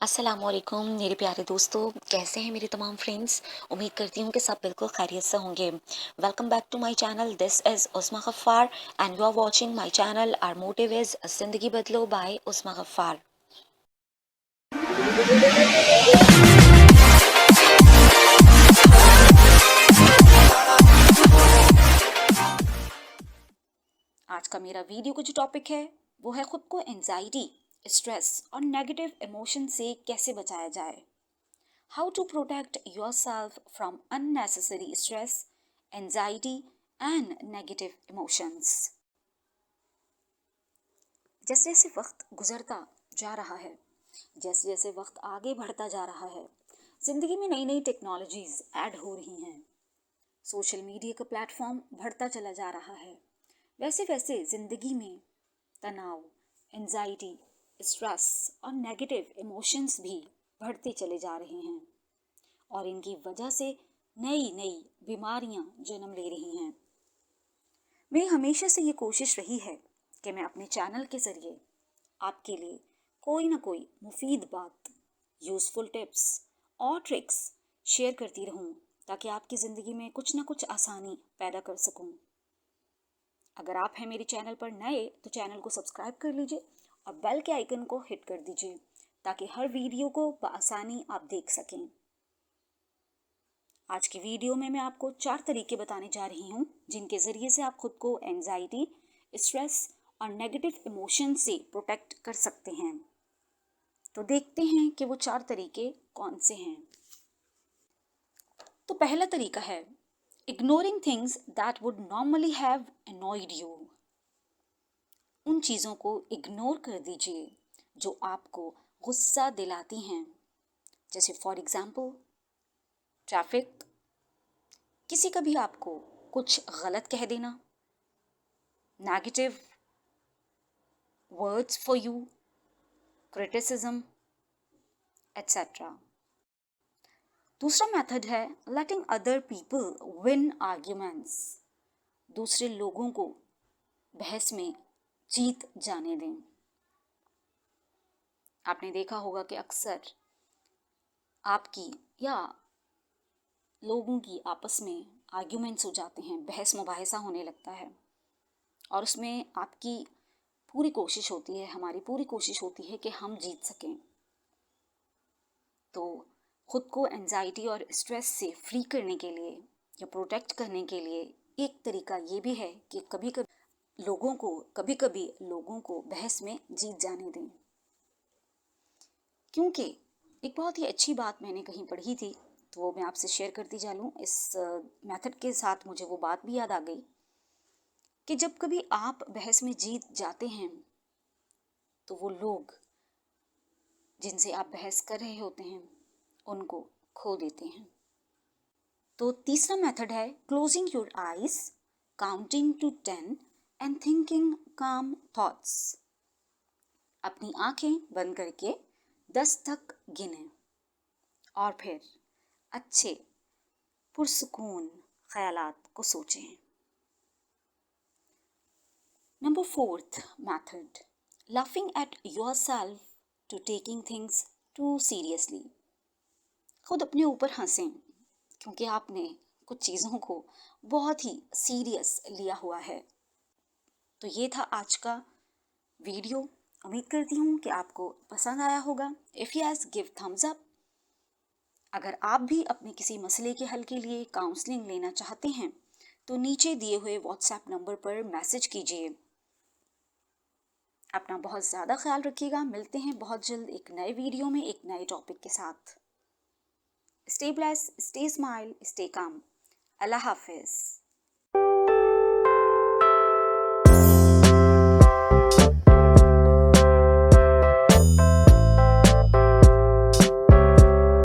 अस्सलामुअलैकुम मेरे प्यारे दोस्तों, कैसे हैं मेरे तमाम फ्रेंड्स। उम्मीद करती हूँ कि सब बिल्कुल खैरियत से होंगे। Welcome back to my channel. This is Usma Gaffar and you are watching my channel. Our motive is ज़िंदगी बदलो बाय उस्मा गफ्फार। आज का मेरा वीडियो का जो टॉपिक है वो है खुद को एंजाइटी, स्ट्रेस और नेगेटिव इमोशन से कैसे बचाया जाए। How to protect yourself from unnecessary stress, anxiety and negative emotions. जैसे जैसे वक्त गुजरता जा रहा है, जैसे जैसे वक्त आगे बढ़ता जा रहा है, ज़िंदगी में नई नई टेक्नोलॉजीज़ ऐड हो रही हैं, सोशल मीडिया का प्लेटफॉर्म बढ़ता चला जा रहा है। वैसे वैसे ज़िंदगी में तनाव, एंजाइटी, स्ट्रेस और नेगेटिव इमोशंस भी बढ़ते चले जा रहे हैं और इनकी वजह से नई नई बीमारियां जन्म ले रही हैं। मेरी हमेशा से ये कोशिश रही है कि मैं अपने चैनल के ज़रिए आपके लिए कोई ना कोई मुफीद बात, यूज़फुल टिप्स और ट्रिक्स शेयर करती रहूं ताकि आपकी ज़िंदगी में कुछ ना कुछ आसानी पैदा कर सकूं। अगर आप हैं मेरे चैनल पर नए तो चैनल को सब्सक्राइब कर लीजिए और बेल के आइकन को हिट कर दीजिए ताकि हर वीडियो को बआसानी आप देख सकें। आज की वीडियो में मैं आपको 4 तरीके बताने जा रही हूँ जिनके ज़रिए से आप खुद को एंजाइटी, स्ट्रेस और नेगेटिव इमोशन से प्रोटेक्ट कर सकते हैं। तो देखते हैं कि वो 4 तरीके कौन से हैं। तो पहला तरीका है ignoring things that would normally have annoyed you. उन चीज़ों को इग्नोर कर दीजिए जो आपको गुस्सा दिलाती हैं, जैसे फॉर एग्जाम्पल ट्रैफिक, किसी का भी आपको कुछ गलत कह देना, negative words for you, criticism etcetera. दूसरा मेथड है लेटिंग अदर पीपल विन आर्ग्यूमेंट्स। दूसरे लोगों को बहस में जीत जाने दें। आपने देखा होगा कि अक्सर आपकी या लोगों की आपस में आर्ग्यूमेंट्स हो जाते हैं, बहस मुबाहिसा होने लगता है और उसमें आपकी पूरी कोशिश होती है, हमारी पूरी कोशिश होती है कि हम जीत सकें। तो खुद को एंजाइटी और स्ट्रेस से फ्री करने के लिए या प्रोटेक्ट करने के लिए एक तरीका ये भी है कि कभी कभी लोगों को बहस में जीत जाने दें। क्योंकि एक बहुत ही अच्छी बात मैंने कहीं पढ़ी थी तो वो मैं आपसे शेयर करती जा लूँ। इस मेथड के साथ मुझे वो बात भी याद आ गई कि जब कभी आप बहस में जीत जाते हैं तो वो लोग जिनसे आप बहस कर रहे होते हैं उनको खो देते हैं। तो तीसरा मेथड है closing your eyes, counting to 10 and thinking calm thoughts. अपनी आंखें बंद करके 10 तक गिनें और फिर अच्छे पुरसुकून ख्यालात को सोचें। Number 4th method, laughing at yourself to taking things too seriously. खुद अपने ऊपर हंसें क्योंकि आपने कुछ चीज़ों को बहुत ही सीरियस लिया हुआ है। तो ये था आज का वीडियो। उम्मीद करती हूँ कि आपको पसंद आया होगा। If yes, give Thums up. अगर आप भी अपने किसी मसले के हल के लिए काउंसलिंग लेना चाहते हैं तो नीचे दिए हुए व्हाट्सएप नंबर पर मैसेज कीजिए। अपना बहुत ज़्यादा ख्याल रखिएगा। मिलते हैं बहुत जल्द एक नए वीडियो में एक नए टॉपिक के साथ। Stay blessed, stay smile, stay calm. Allah हाफिज़।